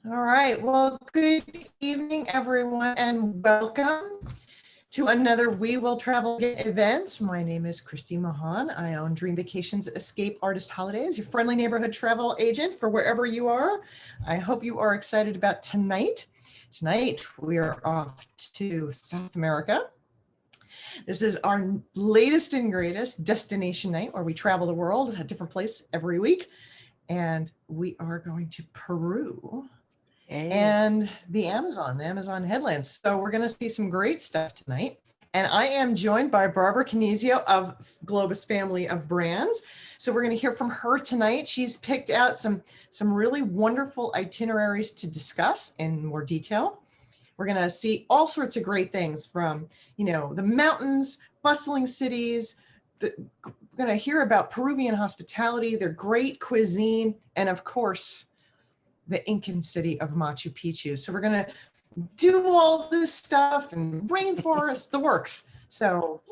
All right. Well, good evening, everyone, and welcome to another We Will Travel event. My name is Christy Mahon. I own Dream Vacations Escape Artist Holidays, your friendly neighborhood travel agent for wherever you are. I hope you are excited about tonight. Tonight, we are off to South America. This is our latest and greatest destination night where we travel the world, a different place every week. And we are going to Peru and the Amazon headlands. So we're going to see some great stuff tonight. And I am joined by Barbara Canizio of Globus family of brands. So we're going to hear from her tonight. She's picked out some really wonderful itineraries to discuss in more detail. We're going to see all sorts of great things from, the mountains, bustling cities. We're going to hear about Peruvian hospitality, their great cuisine, and of course, the Incan city of Machu Picchu. So we're going to do all this stuff and rainforest, the works. So,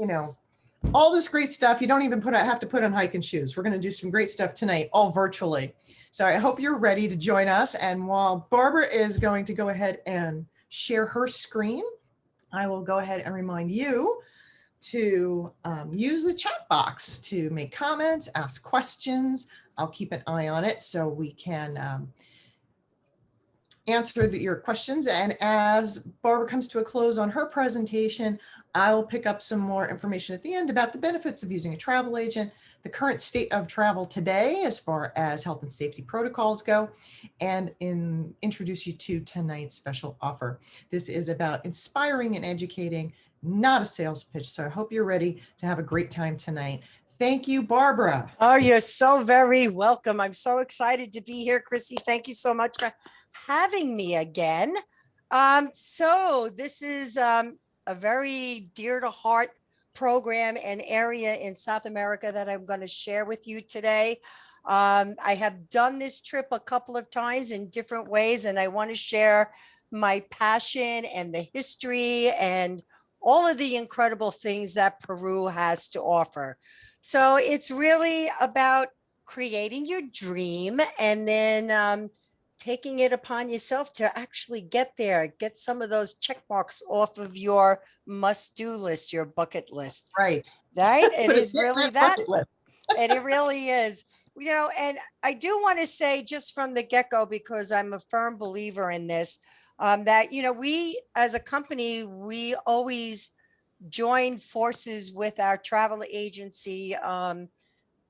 all this great stuff. You don't even have to put on hiking shoes. We're going to do some great stuff tonight, all virtually. So I hope you're ready to join us. And while Barbara is going to go ahead and share her screen, I will go ahead and remind you to use the chat box to make comments, ask questions. I'll keep an eye on it so we can answer your questions. And as Barbara comes to a close on her presentation, I'll pick up some more information at the end about the benefits of using a travel agent, the current state of travel today as far as health and safety protocols go, and introduce you to tonight's special offer. This is about inspiring and educating, not a sales pitch. So I hope you're ready to have a great time tonight. Thank you, Barbara. Oh, you're so very welcome. I'm so excited to be here, Chrissy. Thank you so much for having me again. So this is a very dear to heart program and area in South America that I'm going to share with you today. I have done this trip a couple of times in different ways, and I want to share my passion and the history and all of the incredible things that Peru has to offer. So it's really about creating your dream and then taking it upon yourself to actually get there, get some of those check marks off of your must-do list, your bucket list. Right. Right? It is really that. And it really is. And I do want to say just from the get-go, because I'm a firm believer in this, that, we as a company, we always join forces with our travel agency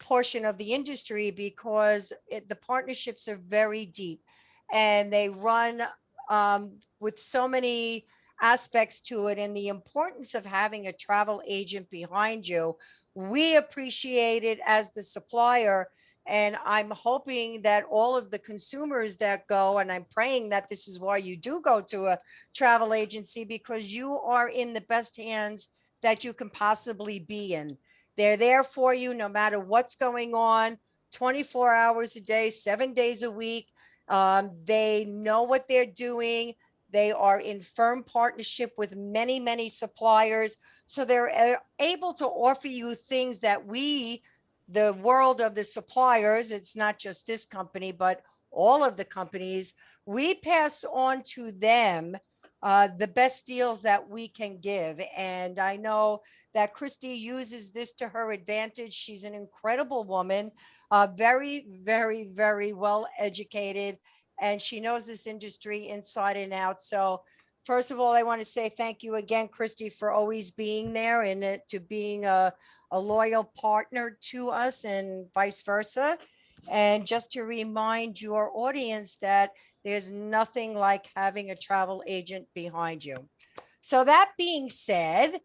portion of the industry because the partnerships are very deep and they run with so many aspects to it, and the importance of having a travel agent behind you. We appreciate it as the supplier. And I'm hoping that all of the consumers that go, and I'm praying that this is why you do go to a travel agency, because you are in the best hands that you can possibly be in. They're there for you no matter what's going on, 24 hours a day, 7 days a week. They know what they're doing. They are in firm partnership with many, many suppliers. So they're able to offer you things that we, the world of the suppliers, it's not just this company, but all of the companies, we pass on to them the best deals that we can give. And I know that Christy uses this to her advantage. She's an incredible woman, very, very, very well educated, and she knows this industry inside and out. So first of all, I want to say thank you again, Christy, for always being there and to being a loyal partner to us and vice versa. And just to remind your audience that there's nothing like having a travel agent behind you. So that being said,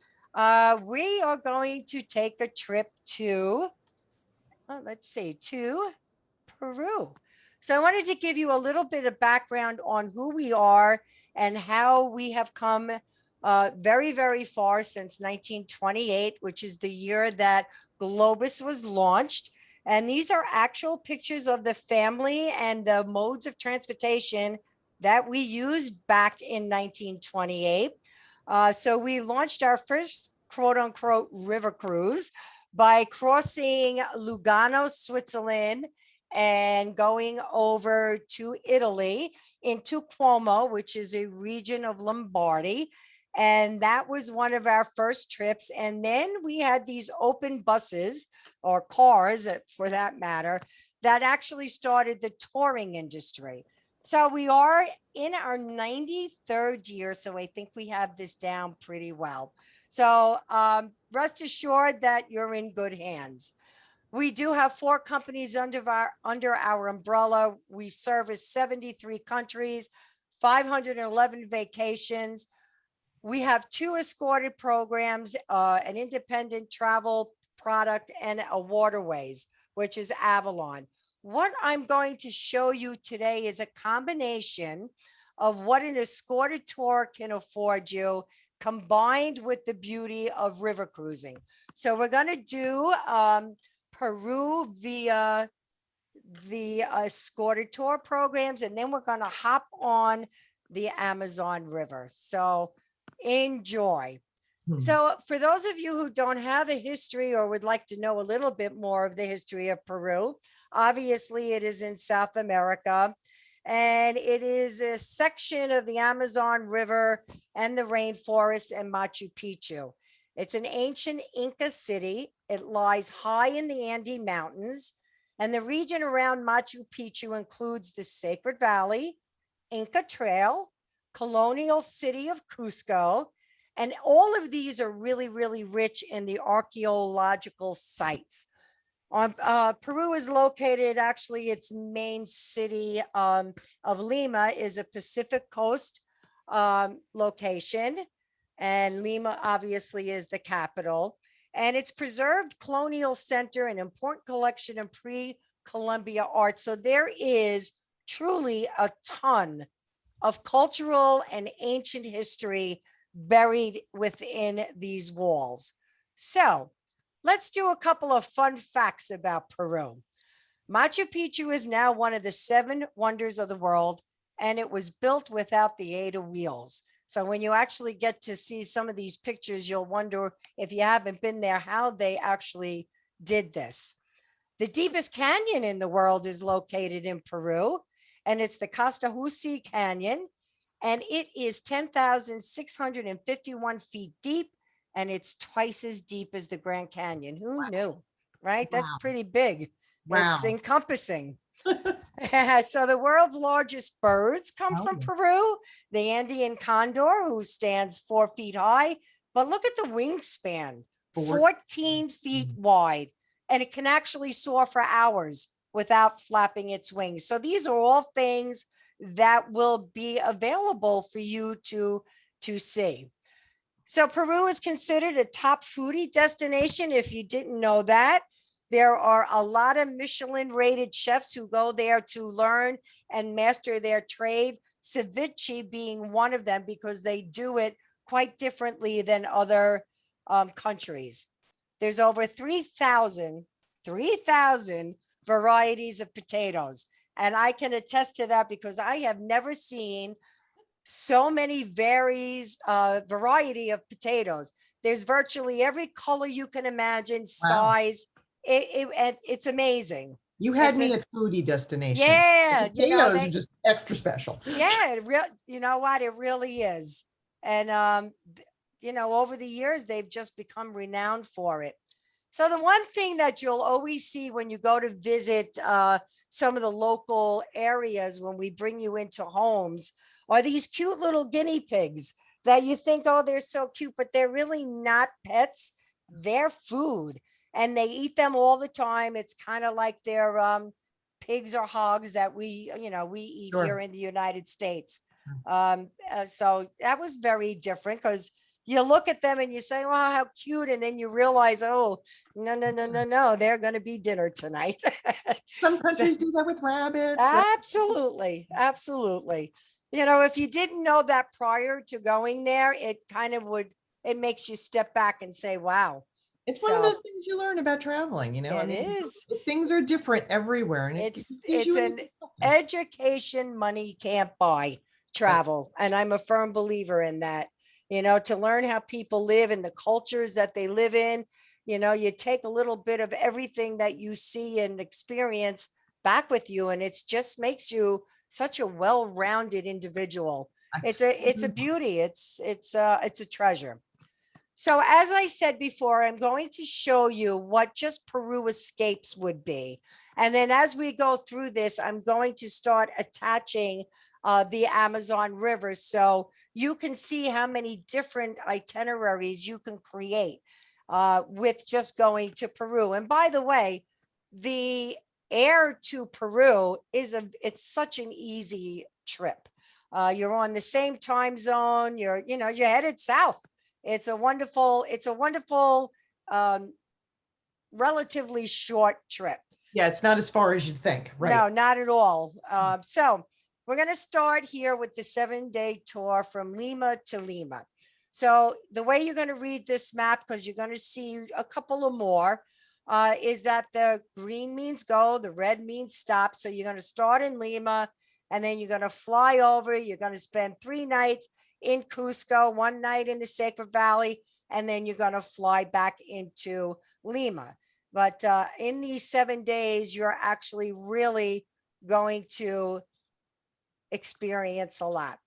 we are going to take a trip to, to Peru. So I wanted to give you a little bit of background on who we are and how we have come very, very far since 1928, which is the year that Globus was launched. And these are actual pictures of the family and the modes of transportation that we used back in 1928. So we launched our first quote unquote river cruise by crossing Lugano, Switzerland, and going over to Italy into Cuomo, which is a region of Lombardy. And that was one of our first trips. And then we had these open buses or cars, for that matter, that actually started the touring industry. So we are in our 93rd year. So I think we have this down pretty well. So rest assured that you're in good hands. We do have 4 companies under our umbrella. We service 73 countries, 511 vacations. We have 2 escorted programs, an independent travel product, and a waterways, which is Avalon. What I'm going to show you today is a combination of what an escorted tour can afford you, combined with the beauty of river cruising. So we're going to do Peru via the escorted tour programs, and then we're going to hop on the Amazon River. So enjoy. So for those of you who don't have a history or would like to know a little bit more of the history of Peru, obviously it is in South America, and it is a section of the Amazon River and the rainforest and Machu Picchu. It's an ancient Inca city. It lies high in the Andes Mountains, and the region around Machu Picchu includes the Sacred Valley, Inca Trail, colonial city of Cusco, and all of these are really, really rich in the archaeological sites. Peru is located, actually, its main city of Lima is a Pacific coast location, and Lima obviously is the capital. And it's preserved colonial center, an important collection of pre-Columbia art. So there is truly a ton of cultural and ancient history buried within these walls. So let's do a couple of fun facts about Peru. Machu Picchu is now one of the 7 wonders of the world, and it was built without the aid of wheels. So when you actually get to see some of these pictures, you'll wonder, if you haven't been there, how they actually did this. The deepest canyon in the world is located in Peru, and it's the Costa Rusi Canyon, and it is 10,651 feet deep, and it's twice as deep as the Grand Canyon. Who knew, right? That's pretty big. It's encompassing. So the world's largest birds come from Peru, the Andean condor, who stands 4 feet high. But look at the wingspan, 14 feet wide, and it can actually soar for hours without flapping its wings. So these are all things that will be available for you to see. So Peru is considered a top foodie destination. If you didn't know that, there are a lot of Michelin rated chefs who go there to learn and master their trade, ceviche being one of them, because they do it quite differently than other countries. There's over 3,000 varieties of potatoes. And I can attest to that because I have never seen so many variety of potatoes. There's virtually every color you can imagine, size. It's amazing. You had me at foodie destination. Yeah. The potatoes are just extra special. Yeah, you know what? It really is. And, over the years, they've just become renowned for it. So the one thing that you'll always see when you go to visit some of the local areas, when we bring you into homes, are these cute little guinea pigs that you think, oh, they're so cute, but they're really not pets. They're food, and they eat them all the time. It's kind of like their pigs or hogs that we eat here in the United States. So that was very different, because you look at them and you say, wow, how cute. And then you realize, oh, no, they're going to be dinner tonight. Some countries do that with rabbits. Absolutely. Absolutely. If you didn't know that prior to going there, it it makes you step back and say, wow. It's one of those things you learn about traveling, It is. Things are different everywhere. And it's an education money can't buy, travel. And I'm a firm believer in that. To learn how people live and the cultures that they live in, you take a little bit of everything that you see and experience, back with you, and it's just makes you such a well-rounded individual. It's a beauty. It's a treasure. So as I said before, I'm going to show you what just Peru escapes would be. And then as we go through this, I'm going to start attaching the Amazon River so you can see how many different itineraries you can create with just going to Peru. And by the way, the air to Peru it's such an easy trip. You're on the same time zone. You're headed south. It's a wonderful, relatively short trip. Yeah, it's not as far as you'd think, right? No, not at all. So we're going to start here with the 7-day tour from Lima to Lima. So the way you're going to read this map, because you're going to see a couple of more, is that the green means go, the red means stop. So you're going to start in Lima, and then you're going to fly over. You're going to spend 3 nights in Cusco, 1 night in the Sacred Valley, and then you're going to fly back into Lima. But in these 7 days, you're actually really going to experience a lot.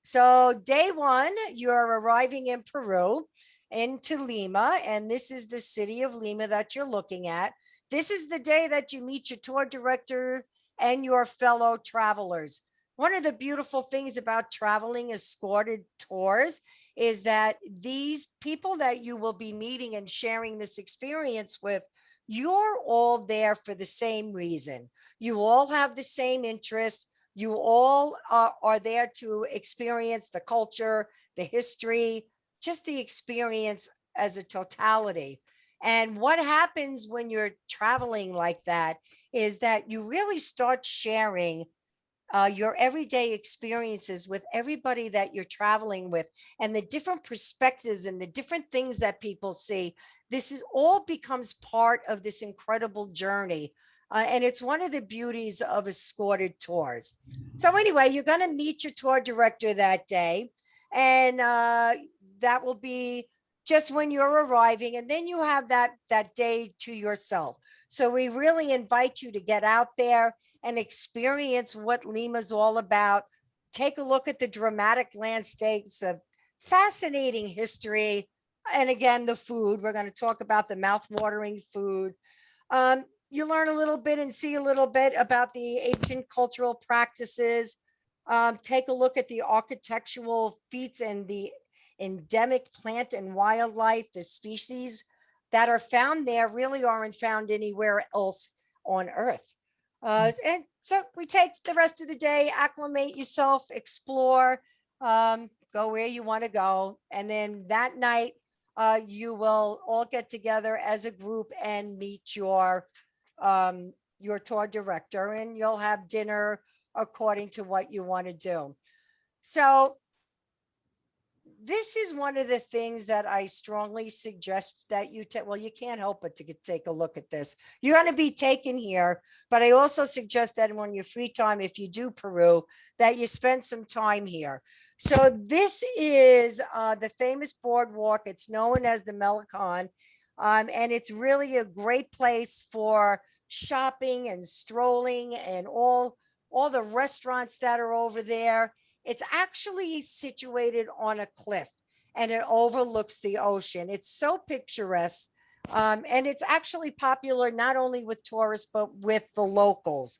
So day 1, you're arriving in Peru into Lima, and this is the city of Lima that you're looking at. This is the day that you meet your tour director and your fellow travelers. One of the beautiful things about traveling escorted tours is that these people that you will be meeting and sharing this experience with, you're all there for the same reason. You all have the same interest. You all are there to experience the culture, the history, just the experience as a totality. And what happens when you're traveling like that is that you really start sharing your everyday experiences with everybody that you're traveling with, and the different perspectives and the different things that people see. This is all becomes part of this incredible journey. And it's one of the beauties of escorted tours. So anyway, you're going to meet your tour director that day, and that will be just when you're arriving, and then you have that day to yourself. So we really invite you to get out there and experience what Lima's all about. Take a look at the dramatic landscapes, the fascinating history, and again, the food. We're going to talk about the mouth-watering food. You learn a little bit and see a little bit about the ancient cultural practices. Take a look at the architectural feats and the endemic plant and wildlife. The species that are found there really aren't found anywhere else on Earth. And so we take the rest of the day, acclimate yourself, explore, go where you want to go. And then that night, you will all get together as a group and meet your tour director, and you'll have dinner according to what you want to do. So this is one of the things that I strongly suggest that you take. Well, you can't help but to take a look at this. You're going to be taken here, but I also suggest that when your free time, if you do Peru, that you spend some time here. So this is the famous boardwalk. It's known as the Malecon, and it's really a great place for shopping and strolling and all the restaurants that are over there. It's actually situated on a cliff, and it overlooks the ocean. It's so picturesque, and it's actually popular not only with tourists, but with the locals.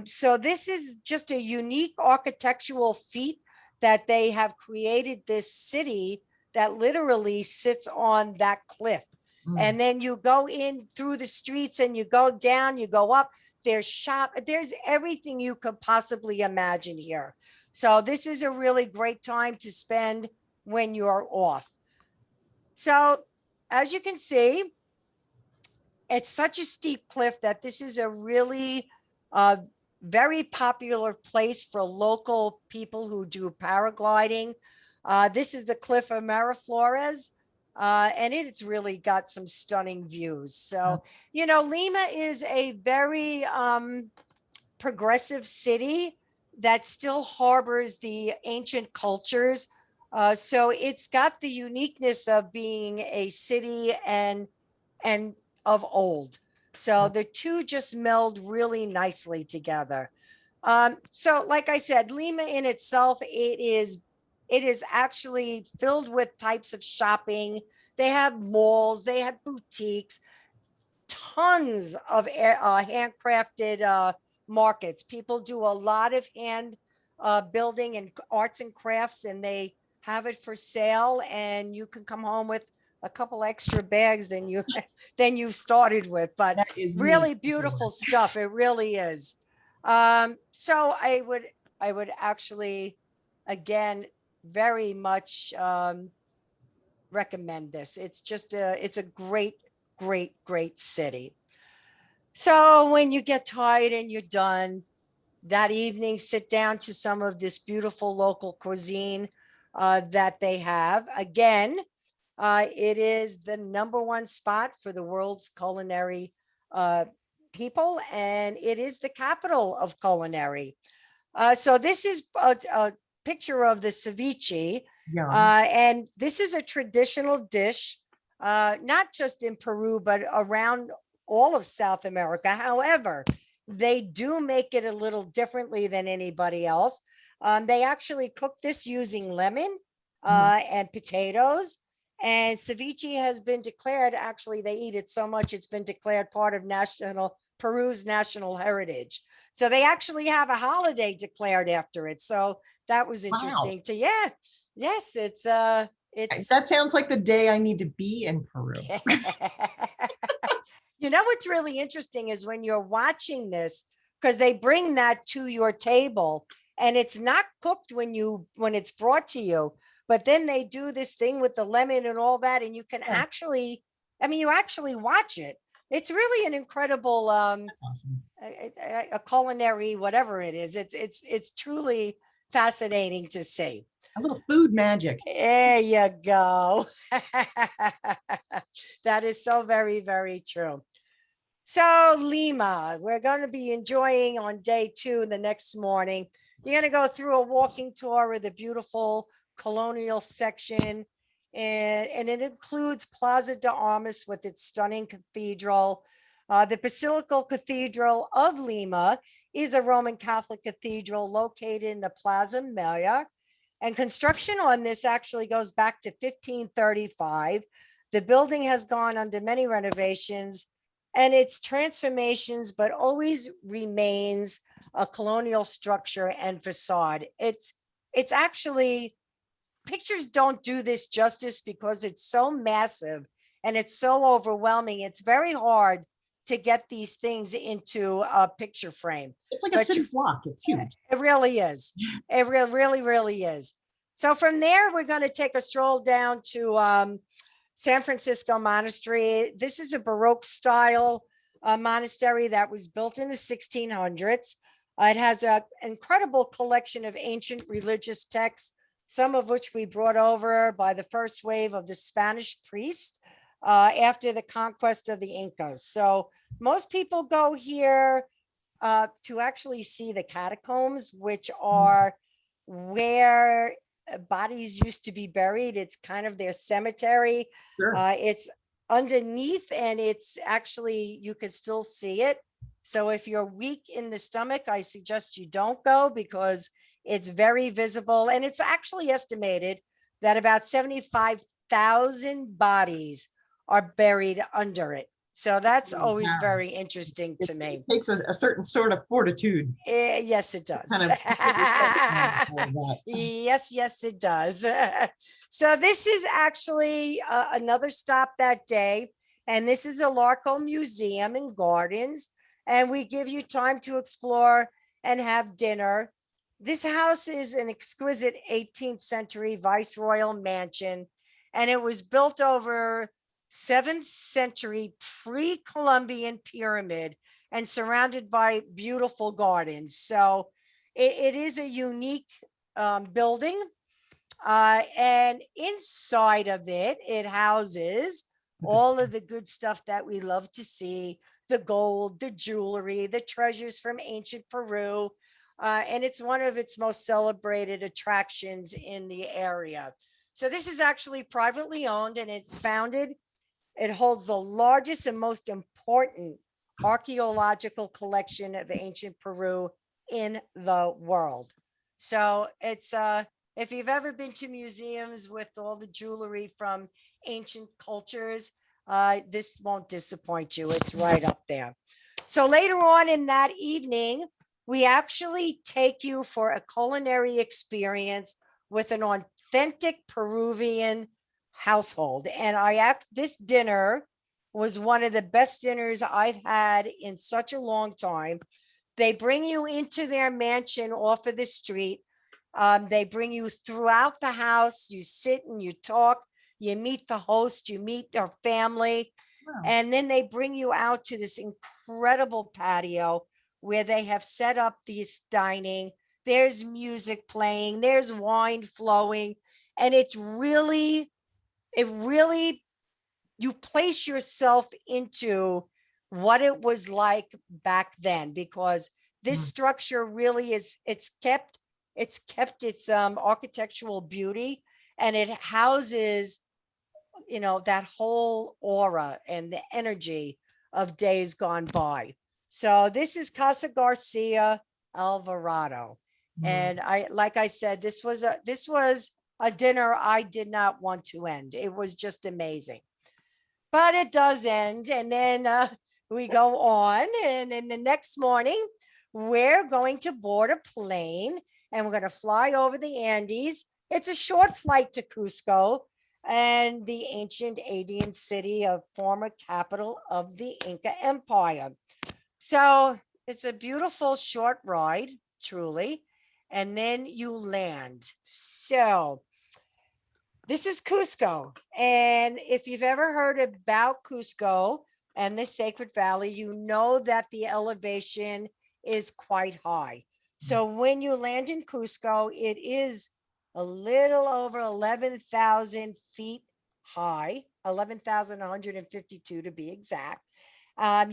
So this is just a unique architectural feat that they have created this city that literally sits on that cliff. And then you go in through the streets and you go down, you go up, there's everything you could possibly imagine here. So this is a really great time to spend when you're off. So as you can see, it's such a steep cliff that this is a really very popular place for local people who do paragliding. This is the cliff of Miraflores. And it's really got some stunning views. So, Lima is a very progressive city that still harbors the ancient cultures. So it's got the uniqueness of being a city and of old. So the two just meld really nicely together. So like I said, Lima in itself, it is actually filled with types of shopping. They have malls, they have boutiques, tons of handcrafted markets. People do a lot of hand building and arts and crafts, and they have it for sale. And you can come home with a couple extra bags than you than you started with. But That is really neat. beautiful stuff. It really is. So I would actually, again, very much recommend this. It's a great city. So when you get tired and you're done that evening, sit down to some of this beautiful local cuisine that they have. Again, it is the number one spot for the world's culinary people, and it is the capital of culinary. So this is a picture of the ceviche, and this is a traditional dish, not just in Peru, but around all of South America. However, they do make it a little differently than anybody else. They actually cook this using lemon and potatoes. And ceviche has been declared, actually, they eat it so much, it's been declared part of Peru's national heritage. So they actually have a holiday declared after it. So that was interesting to, yes, it's that sounds like the day I need to be in Peru. You know, what's really interesting is when you're watching this, because they bring that to your table and it's not cooked when it's brought to you, but then they do this thing with the lemon and all that, and you can actually, you actually watch it. It's really an incredible That's awesome. a culinary, whatever it is. It's truly fascinating to see. A little food magic. There you go. That is so very, very true. So Lima, we're going to be enjoying on day 2 the next morning. You're going to go through a walking tour of the beautiful colonial section, and it includes Plaza de Armas with its stunning cathedral. The Basilica Cathedral of Lima is a Roman Catholic cathedral located in the Plaza Mayor, and construction on this actually goes back to 1535. The building has gone under many renovations and its transformations, but always remains a colonial structure and facade. It's actually, pictures don't do this justice because it's so massive and it's so overwhelming. It's very hard to get these things into a picture frame. It's like a city block. It's huge. It really is. It really is. So from there, we're going to take a stroll down to San Francisco Monastery. This is a Baroque style monastery that was built in the 1600s. It has an incredible collection of ancient religious texts, some of which we brought over by the first wave of the Spanish priests after the conquest of the Incas. So most people go here to actually see the catacombs, which are where bodies used to be buried. It's kind of their cemetery. Sure. It's underneath, and it's actually, you can still see it. So if you're weak in the stomach, I suggest you don't go because it's very visible. And it's actually estimated that about 75,000 bodies are buried under it. So that's always very interesting to me. It takes a certain sort of fortitude. Yes, it does. Kind of yes, it does. So this is actually another stop that day. And this is the Larko Museum and Gardens. And we give you time to explore and have dinner. This house is an exquisite 18th century viceroyal mansion, and it was built over 7th century pre-Columbian pyramid and surrounded by beautiful gardens. So it is a unique building. And inside of it, it houses all of the good stuff that we love to see: the gold, the jewelry, the treasures from ancient Peru. And it's one of its most celebrated attractions in the area. So this is actually privately owned, and it holds the largest and most important archaeological collection of ancient Peru in the world. So it's if you've ever been to museums with all the jewelry from ancient cultures, this won't disappoint you. It's right up there. So later on in that evening, we actually take you for a culinary experience with an authentic Peruvian household. And this dinner was one of the best dinners I've had in such a long time. They bring you into their mansion off of the street. They bring you throughout the house. You sit and you talk. You meet the host. You meet their family. Wow. And then they bring you out to this incredible patio where they have set up this dining. There's music playing. There's wine flowing. And it really, you place yourself into what it was like back then, because this structure really is, it's kept its architectural beauty, and it houses, that whole aura and the energy of days gone by. So this is Casa Garcia, Alvarado. And like I said, this was a dinner I did not want to end. It was just amazing. But it does end. And then we go on. And then the next morning, we're going to board a plane and we're going to fly over the Andes. It's a short flight to Cusco, and the ancient Andean city of former capital of the Inca Empire. So it's a beautiful short ride, truly. And then you land. So this is Cusco. And if you've ever heard about Cusco and the Sacred Valley, you know that the elevation is quite high. So when you land in Cusco, it is a little over 11,000 feet high, 11,152 to be exact.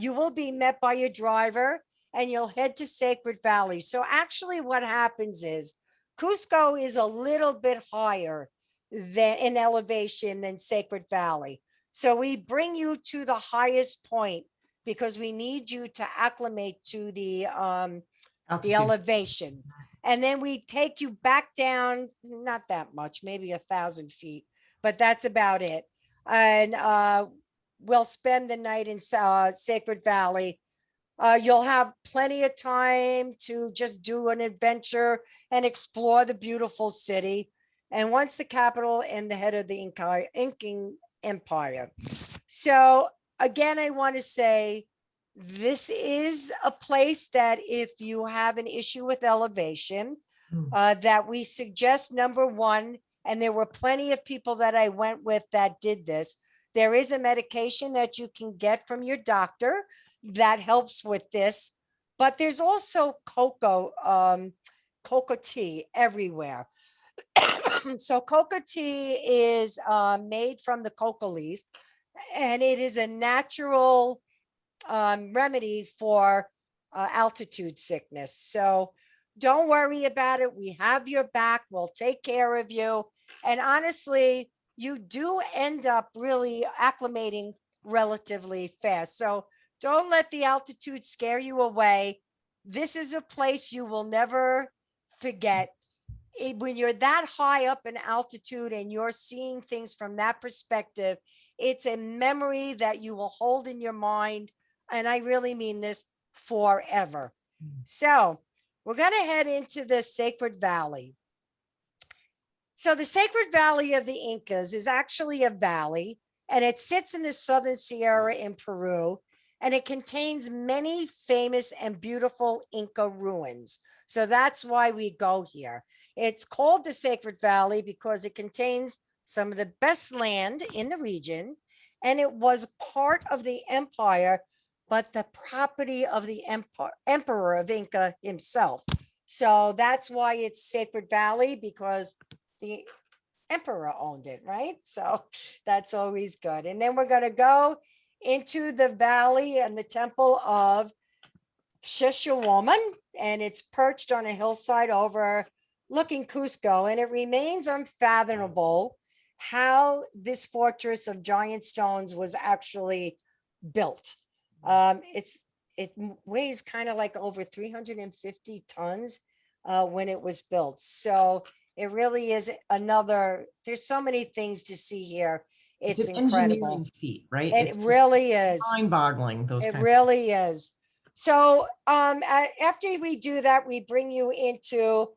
You will be met by your driver and you'll head to Sacred Valley. So actually what happens is Cusco is a little bit higher in elevation than Sacred Valley. So we bring you to the highest point because we need you to acclimate to the elevation. And then we take you back down, not that much, maybe 1,000 feet, but that's about it. And we'll spend the night in Sacred Valley. You'll have plenty of time to just do an adventure and explore the beautiful city. And once the capital and the head of the Incan Empire. So again, I want to say, this is a place that if you have an issue with elevation, that we suggest, number one, and there were plenty of people that I went with that did this, there is a medication that you can get from your doctor that helps with this, but there's also cocoa tea everywhere. So cocoa tea is made from the cocoa leaf, and it is a natural remedy for altitude sickness. So don't worry about it. We have your back. We'll take care of you. And honestly, you do end up really acclimating relatively fast. So don't let the altitude scare you away. This is a place you will never forget. When you're that high up in altitude and you're seeing things from that perspective, it's a memory that you will hold in your mind. And I really mean this, forever. So we're going to head into the Sacred Valley. So the Sacred Valley of the Incas is actually a valley, and it sits in the Southern Sierra in Peru, and it contains many famous and beautiful Inca ruins. So that's why we go here. It's called the Sacred Valley because it contains some of the best land in the region, and it was part of the empire, but the property of the emperor of Inca himself. So that's why it's Sacred Valley, because the emperor owned it, right? So that's always good. And then we're going to go into the valley and the temple of Sheshawoman, and it's perched on a hillside overlooking Cusco, and it remains unfathomable how this fortress of giant stones was actually built. It's it weighs kind of like over 350 tons when it was built. So it really is there's so many things to see here. It's It's an incredible. engineering feat, right? It really is. Mind-boggling, those It kinds really is. So after we do that, we bring you into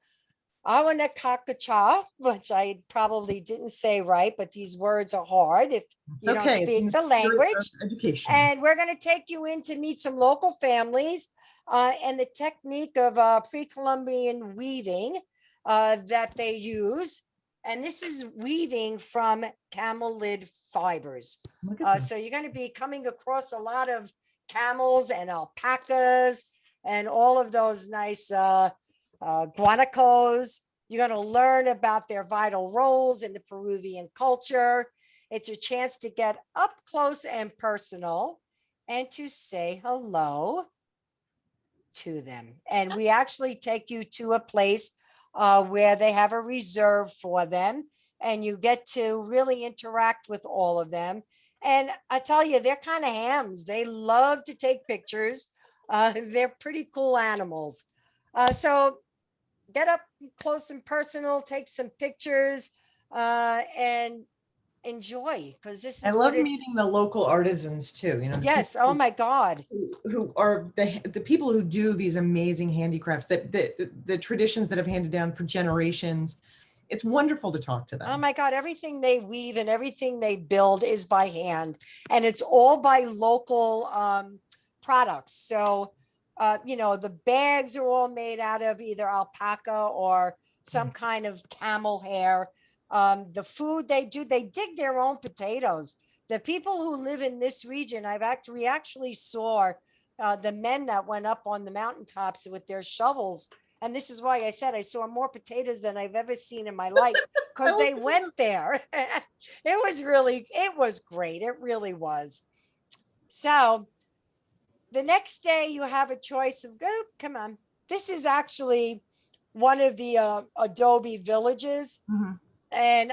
Awanakakacha, which I probably didn't say right, but these words are hard if It's you don't okay. It's in speak the the spirit of language. education. And we're going to take you in to meet some local families and the technique of pre-Columbian weaving that they use. And this is weaving from camelid fibers. Look at this. So you're going to be coming across a lot of camels and alpacas and all of those nice guanacos. You're going to learn about their vital roles in the Peruvian culture. It's a chance to get up close and personal and to say hello to them. And we actually take you to a place where they have a reserve for them, and you get to really interact with all of them. And I tell you, they're kind of hams. They love to take pictures. They're pretty cool animals. So get up close and personal, take some pictures, and enjoy, because this I is love what it's. meeting the local artisans too, the Yes. people Oh my God. who are the people who do these amazing handicrafts, that the traditions that have handed down for generations. It's wonderful to talk to them. Oh my God, everything they weave and everything they build is by hand, and it's all by local products. So, the bags are all made out of either alpaca or some kind of camel hair. The food they dig their own potatoes. The people who live in this region, we actually saw the men that went up on the mountaintops with their shovels. And this is why I said I saw more potatoes than I've ever seen in my life, because they went there. It was great. It really was. So the next day you have a choice of, come on. This is actually one of the adobe villages. Mhm. And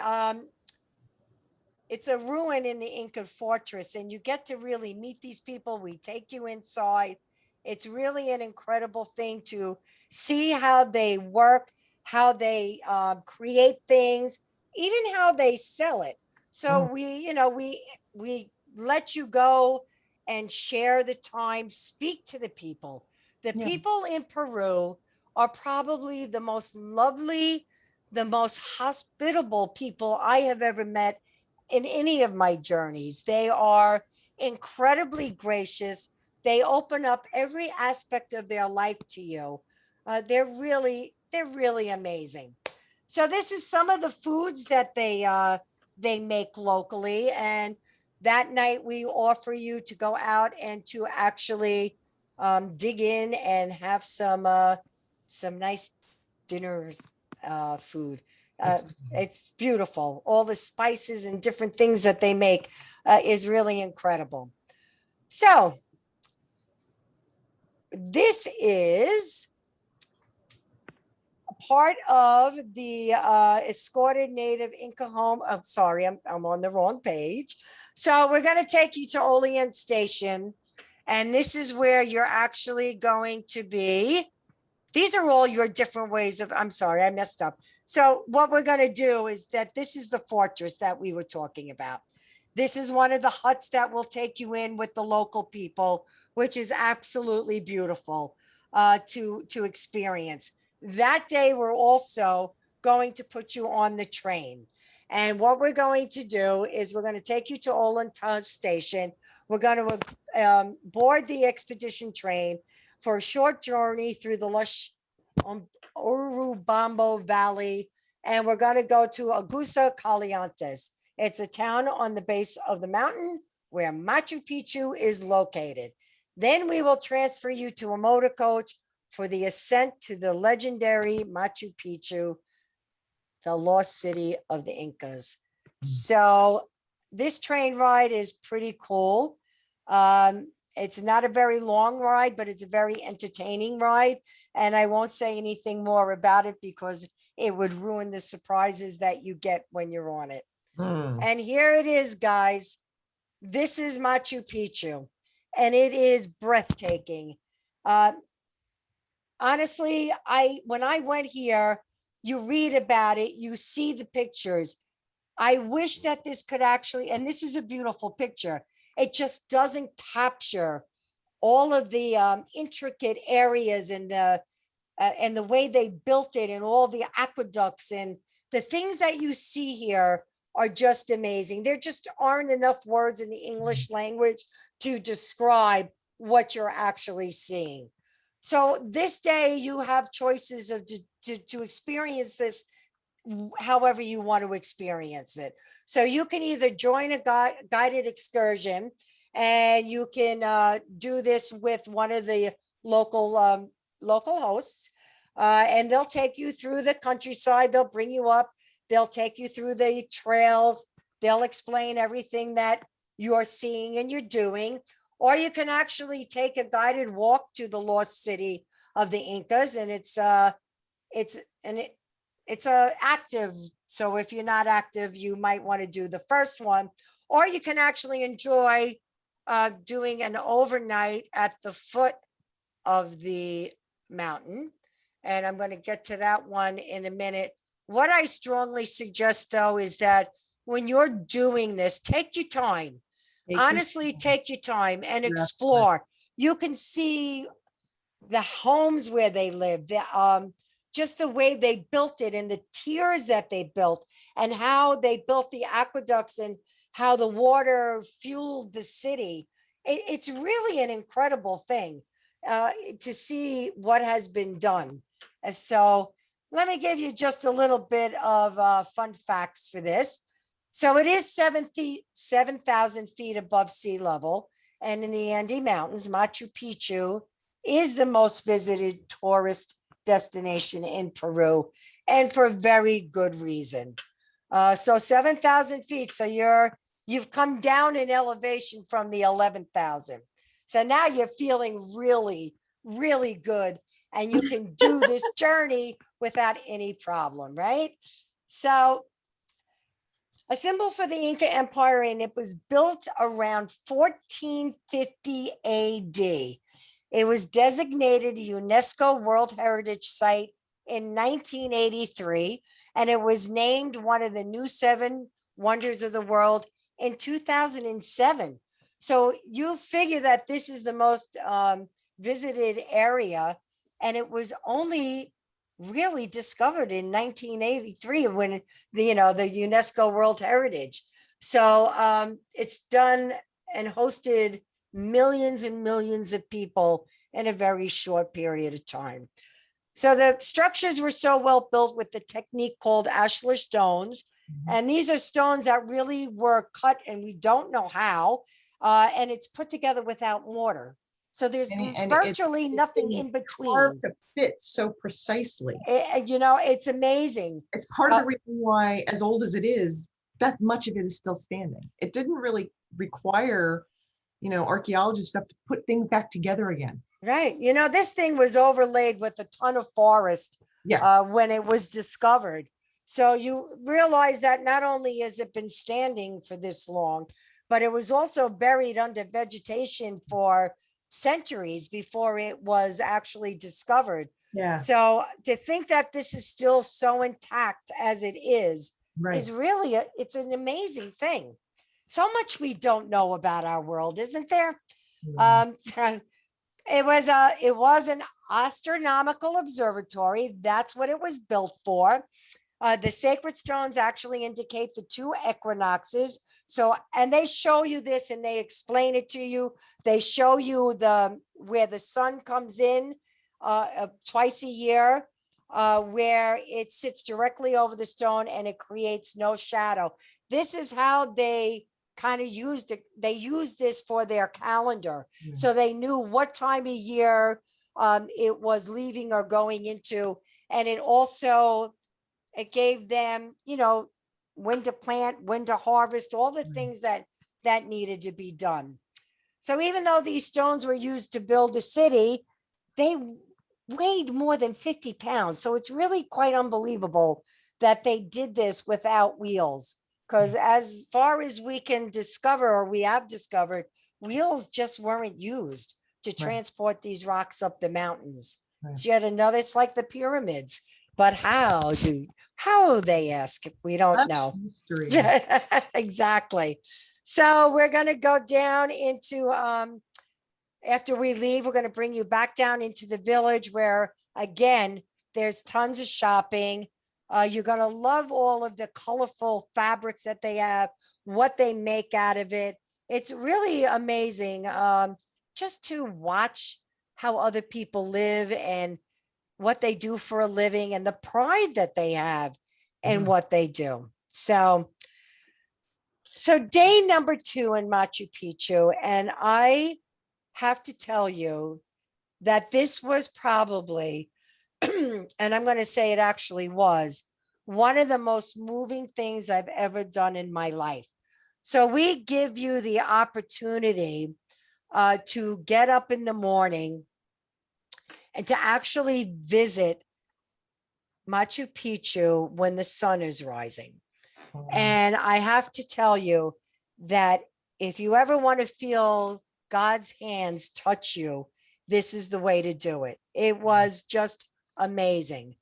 it's a ruin in the Inca fortress, and you get to really meet these people. We take you inside. It's really an incredible thing to see how they work, how they create things, even how they sell it. So we let you go and share the time, speak to the people. The people in Peru are probably the most lovely, the most hospitable people I have ever met in any of my journeys. They are incredibly gracious. They open up every aspect of their life to you. They're really amazing. So this is some of the foods that they make locally. And that night we offer you to go out and to actually dig in and have some nice dinner food. It's beautiful. All the spices and different things that they make is really incredible. So this is a part of the escorted native Inca home. I'm sorry, I'm on the wrong page. So we're going to take you to Olean Station. And this is where you're actually going to be. These are all your different ways of, I'm sorry, I messed up. So what we're going to do is that this is the fortress that we were talking about. This is one of the huts that will take you in with the local people, which is absolutely beautiful to experience. That day, we're also going to put you on the train. And what we're going to do is we're going to take you to Olentown Station. We're going to board the expedition train for a short journey through the lush Urubambo Valley. And we're going to go to Agusa Calientes. It's a town on the base of the mountain where Machu Picchu is located. Then we will transfer you to a motor coach for the ascent to the legendary Machu Picchu, the lost city of the Incas. So this train ride is pretty cool. It's not a very long ride, but it's a very entertaining ride. And I won't say anything more about it because it would ruin the surprises that you get when you're on it. And here it is, guys. This is Machu Picchu. and it is breathtaking. Honestly, when I went here, you read about it, you see the pictures. I wish that this could actually, and this is a beautiful picture, it just doesn't capture all of the intricate areas and the way they built it and all the aqueducts and the things that you see here are just amazing. There just aren't enough words in the English language to describe what you're actually seeing. So this day you have choices of to experience this however you want to experience it. So you can either join a guided excursion, and you can do this with one of the local hosts, and they'll take you through the countryside. They'll bring you up. They'll take you through the trails. They'll explain everything that you're seeing and you're doing. Or you can actually take a guided walk to the lost city of the Incas, and it's active. So if you're not active, you might want to do the first one, or you can actually enjoy doing an overnight at the foot of the mountain. And I'm going to get to that one in a minute. What I strongly suggest, though, is that when you're doing this, take your time. Honestly, take your time and explore. You can see the homes where they live, just the way they built it and the tiers that they built and how they built the aqueducts and how the water fueled the city. It's really an incredible thing to see what has been done. So let me give you just a little bit of fun facts for this. So it is 7,000 feet above sea level. And in the Andes Mountains, Machu Picchu is the most visited tourist destination in Peru, and for very good reason. So 7,000 feet. So you've come down in elevation from the 11,000. So now you're feeling really, really good, and you can do this journey without any problem, right? So a symbol for the Inca Empire, and it was built around 1450 AD. It was designated a UNESCO World Heritage Site in 1983, and it was named one of the new 7 wonders of the world in 2007. So you figure that this is the most visited area, and it was only really discovered in 1983 when the UNESCO World Heritage. So it's done and hosted millions and millions of people in a very short period of time. So the structures were so well built with the technique called Ashler Stones. And these are stones that really were cut, and we don't know how, and it's put together without mortar. So there's virtually nothing in between. Hard to fit so precisely. It's amazing. It's part of the reason why, as old as it is, that much of it is still standing. It didn't really require, archaeologists stuff to put things back together again. Right. This thing was overlaid with a ton of forest. Yes. When it was discovered. So you realize that not only has it been standing for this long, but it was also buried under vegetation for centuries before it was actually discovered. Yeah. So to think that this is still so intact as it is really it's an amazing thing. So much we don't know about our world, isn't there? It was an astronomical observatory. That's what it was built for. The sacred stones actually indicate the 2 equinoxes. So, and they show you this and they explain it to you. They show you where the sun comes in twice a year, where it sits directly over the stone and it creates no shadow. This is how they kind of used it. They used this for their calendar. So they knew what time of year it was leaving or going into. And it gave them, when to plant, when to harvest, all the things that needed to be done. So even though these stones were used to build the city, they weighed more than 50 pounds. So it's really quite unbelievable that they did this without wheels. Because as far as we can discover, or we have discovered, wheels just weren't used to Right. transport these rocks up the mountains. Right. It's yet another, it's like the pyramids, but how they ask, we don't Such know. mystery. Exactly. So we're going to go down into, after we leave, we're going to bring you back down into the village where, again, there's tons of shopping. You're going to love all of the colorful fabrics that they have, what they make out of it. It's really amazing just to watch how other people live and what they do for a living and the pride that they have in what they do. So day number 2 in Machu Picchu, and I have to tell you that this was probably, and I'm going to say it actually was, one of the most moving things I've ever done in my life. So we give you the opportunity to get up in the morning and to actually visit Machu Picchu when the sun is rising. And I have to tell you that if you ever want to feel God's hands touch you, this is the way to do it. It was just amazing.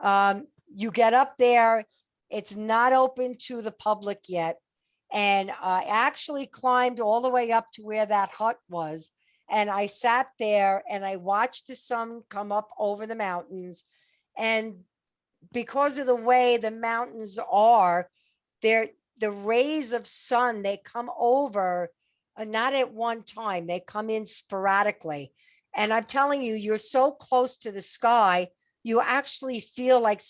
You get up there, it's not open to the public yet. And I actually climbed all the way up to where that hut was. And I sat there and I watched the sun come up over the mountains. And because of the way the mountains are, the rays of sun, they come over, not at one time, they come in sporadically. And I'm telling you, you're so close to the sky, you actually feel like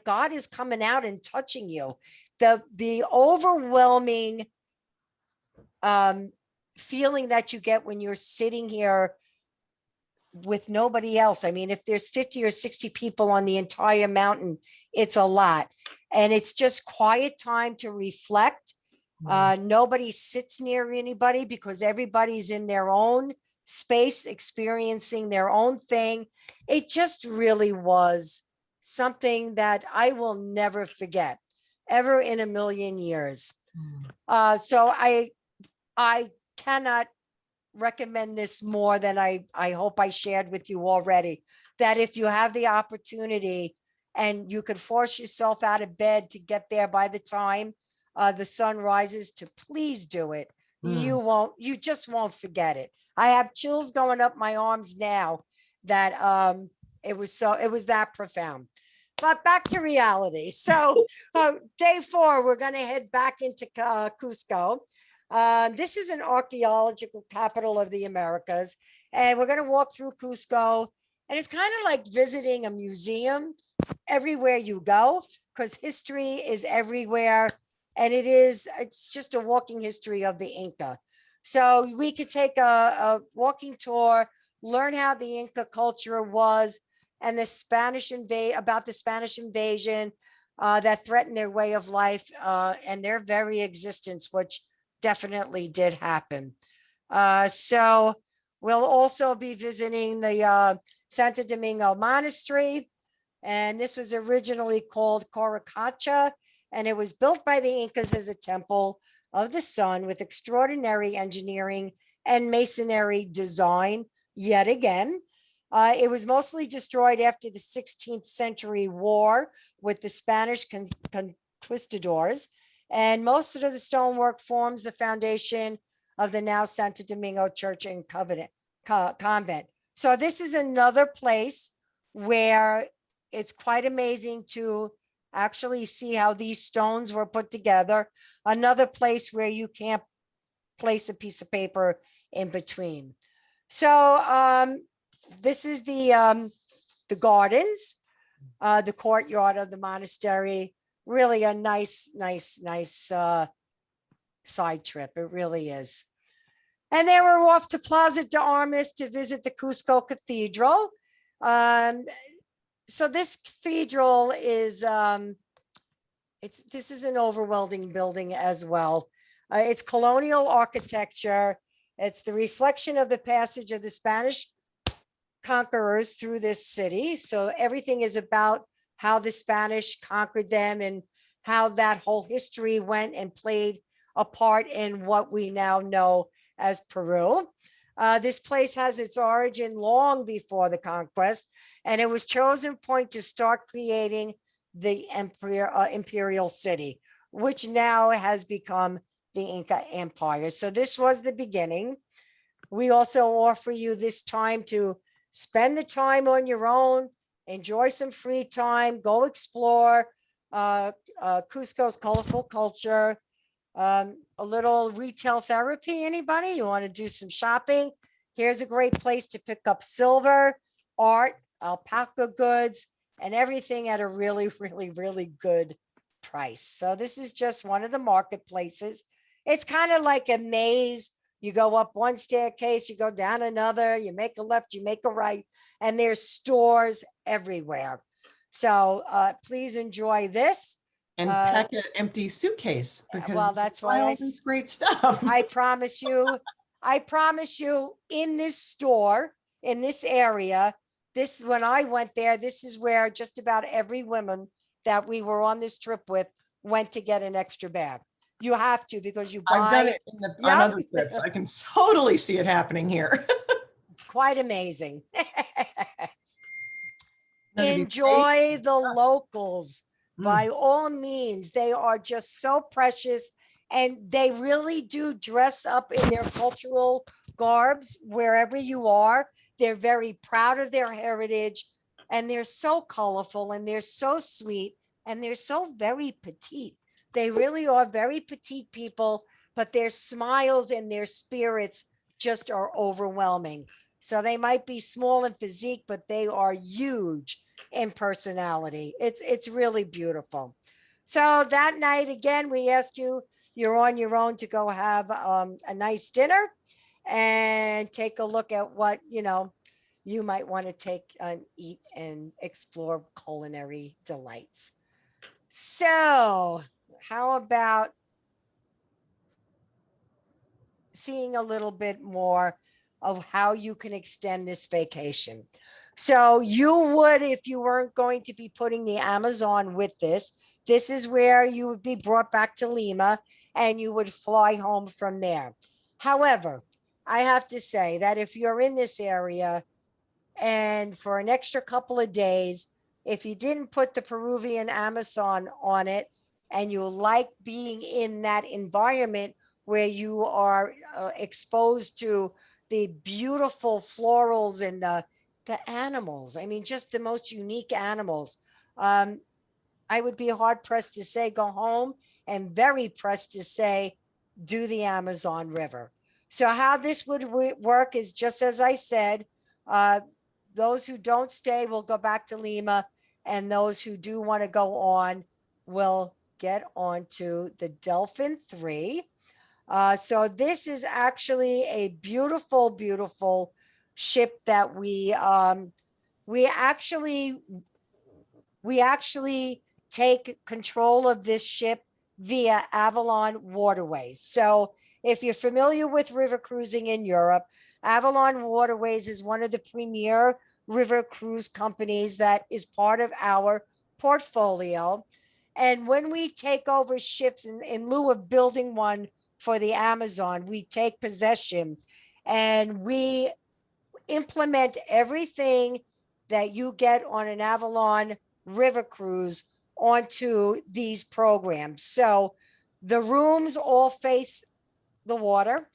God is coming out and touching you. The overwhelming feeling that you get when you're sitting here with nobody else. I mean, if there's 50 or 60 people on the entire mountain, it's a lot. And it's just quiet time to reflect. Nobody sits near anybody because everybody's in their own space, experiencing their own thing. It just really was something that I will never forget, ever in a million years. So I cannot recommend this more than I hope I shared with you already, that if you have the opportunity and you could force yourself out of bed to get there by the time the sun rises, to please do it. You just won't forget it. I have chills going up my arms now that it was that profound. But back to reality. So day 4, we're going to head back into Cusco. This is an archaeological capital of the Americas, and we're going to walk through Cusco, and it's kind of like visiting a museum everywhere you go, because history is everywhere, and it's just a walking history of the Inca. So we could take a walking tour, learn how the Inca culture was, and the Spanish invasion that threatened their way of life and their very existence, which definitely did happen. So we'll also be visiting the Santo Domingo Monastery. And this was originally called Coricacha, and it was built by the Incas as a temple of the sun with extraordinary engineering and masonry design yet again. It was mostly destroyed after the 16th century war with the Spanish conquistadors. And most of the stonework forms the foundation of the now Santo Domingo Church and Convent. So this is another place where it's quite amazing to actually see how these stones were put together. Another place where you can't place a piece of paper in between. So this is the gardens, the courtyard of the monastery. Really a nice side trip. It really is. And then we're off to Plaza de Armas to visit the Cusco Cathedral. So this cathedral is, this is an overwhelming building as well. It's colonial architecture. It's the reflection of the passage of the Spanish conquerors through this city. So everything is about how the Spanish conquered them and how that whole history went and played a part in what we now know as Peru. This place has its origin long before the conquest, and it was chosen point to start creating the imperial city, which now has become the Inca Empire. So this was the beginning. We also offer you this time to spend the time on your own, enjoy some free time, go explore Cusco's colorful culture, a little retail therapy. Anybody? You want to do some shopping? Here's a great place to pick up silver, art, alpaca goods, and everything at a really, really, really good price. So this is just one of the marketplaces. It's kind of like a maze. You go up one staircase, you go down another, you make a left, you make a right, and there's stores everywhere. So please enjoy this. And pack an empty suitcase because well, that's why all this great stuff. I promise you, in this store, in this area, this, when I went there, this is where just about every woman that we were on this trip with went to get an extra bag. You have to, because you buy. I've done it on other trips. I can totally see it happening here. It's quite amazing. Enjoy the locals. By all means, they are just so precious, and they really do dress up in their cultural garbs wherever you are. They're very proud of their heritage, and they're so colorful, and they're so sweet, and they're so very petite. They really are very petite people, but their smiles and their spirits just are overwhelming. So they might be small in physique, but they are huge in personality. It's really beautiful. So that night, again, we ask you, you're on your own to go have a nice dinner and take a look at what, you might want to take and eat and explore culinary delights. So how about seeing a little bit more of how you can extend this vacation? So you would, if you weren't going to be putting the Amazon with this is where you would be brought back to Lima and you would fly home from there. However, I have to say that if you're in this area and for an extra couple of days, if you didn't put the Peruvian Amazon on it and you like being in that environment where you are exposed to the beautiful florals and the animals, I mean, just the most unique animals, I would be hard pressed to say go home, and very pressed to say do the Amazon River. So how this would work is just as I said, those who don't stay will go back to Lima, and those who do want to go on will get onto the Delphin 3. So this is actually a beautiful, beautiful ship that we actually take control of this ship via Avalon Waterways. So if you're familiar with river cruising in Europe, Avalon Waterways is one of the premier river cruise companies that is part of our portfolio. And when we take over ships, in lieu of building one for the Amazon, we take possession and we implement everything that you get on an Avalon river cruise onto these programs. So the rooms all face the water.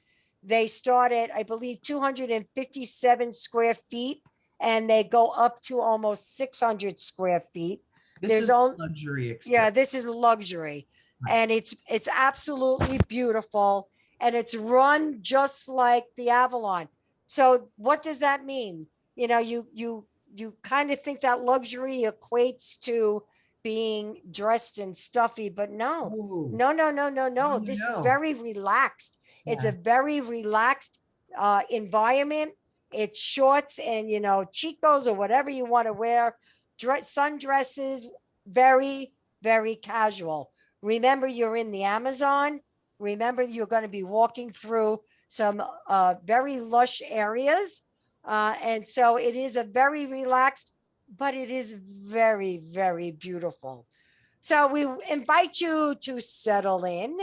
They start at, I believe, 257 square feet, and they go up to almost 600 square feet. This is luxury experience. Yeah, this is luxury. Right. And it's absolutely beautiful. And it's run just like the Avalon. So what does that mean? You kind of think that luxury equates to being dressed and stuffy, but no. This is very relaxed. Yeah. It's a very relaxed environment. It's shorts and, chicos or whatever you want to wear, sundresses, very, very casual. Remember, you're in the Amazon. Remember, you're going to be walking through some very lush areas. And so it is a very relaxed, but it is very, very beautiful. So we invite you to settle in,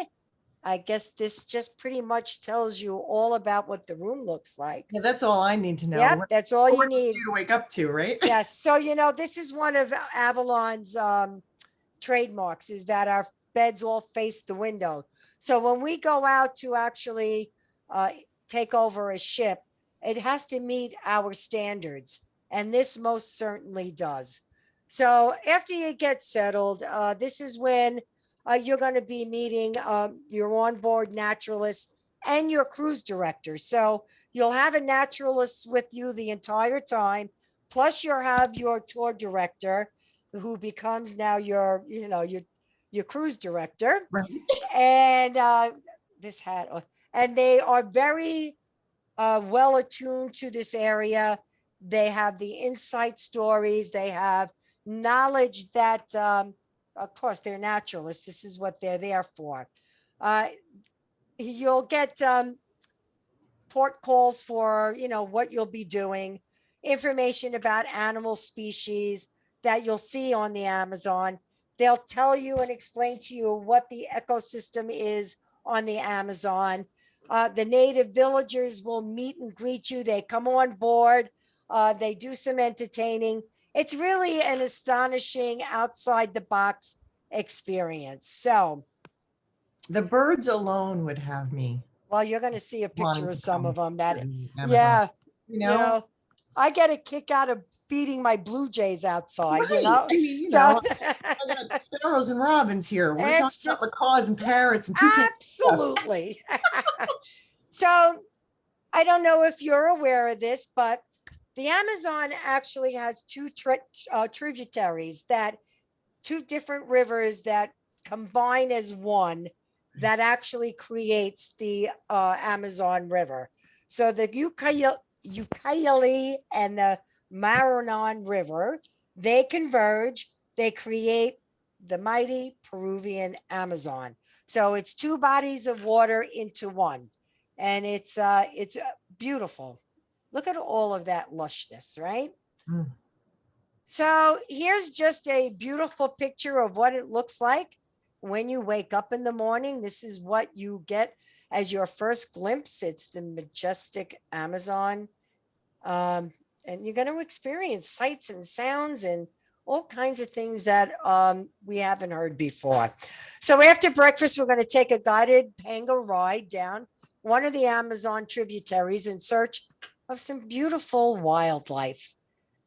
I guess this just pretty much tells you all about what the room looks like. Yeah, that's all I need to know. Yep, that's all you need. To wake up to, right? Yes. So, this is one of Avalon's trademarks, is that our beds all face the window. So when we go out to actually take over a ship, it has to meet our standards. And this most certainly does. So after you get settled, this is when you're going to be meeting your onboard naturalist and your cruise director. So you'll have a naturalist with you the entire time. Plus, you'll have your tour director, who becomes now your cruise director. Right. And this hat, and they are very well attuned to this area. They have the insight stories. They have knowledge that, of course, they're naturalists. This is what they're there for. You'll get port calls for, what you'll be doing, information about animal species that you'll see on the Amazon. They'll tell you and explain to you what the ecosystem is on the Amazon. The native villagers will meet and greet you. They come on board. They do some entertaining. It's really an astonishing outside the box experience. So the birds alone would have me. Well, you're going to see a picture of some of them that, yeah, I get a kick out of feeding my blue jays outside, right. I mean, I got sparrows and robins here. We're talking about macaws and parrots and toucans. Absolutely. So I don't know if you're aware of this, but the Amazon actually has two tributaries, two different rivers that combine as one, that actually creates the Amazon River. So the Ucayali and the Maranon River, they converge, they create the mighty Peruvian Amazon. So it's two bodies of water into one. And it's beautiful. Look at all of that lushness, right? Mm. So here's just a beautiful picture of what it looks like when you wake up in the morning. This is what you get as your first glimpse. It's the majestic Amazon. And you're going to experience sights and sounds and all kinds of things that we haven't heard before. So after breakfast, we're going to take a guided panga ride down one of the Amazon tributaries in search of some beautiful wildlife.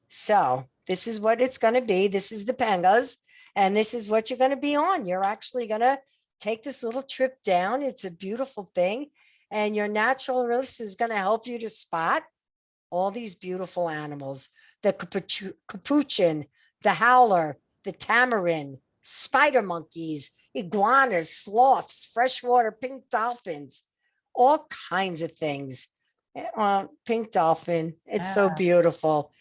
So this is what it's going to be. This is the pangas, and this is what you're going to be on. You're actually going to take this little trip down. It's a beautiful thing. And your naturalist is going to help you to spot all these beautiful animals: the capuchin, the howler, the tamarin, spider monkeys, iguanas, sloths, freshwater pink dolphins, all kinds of things. Pink dolphin, it's so beautiful.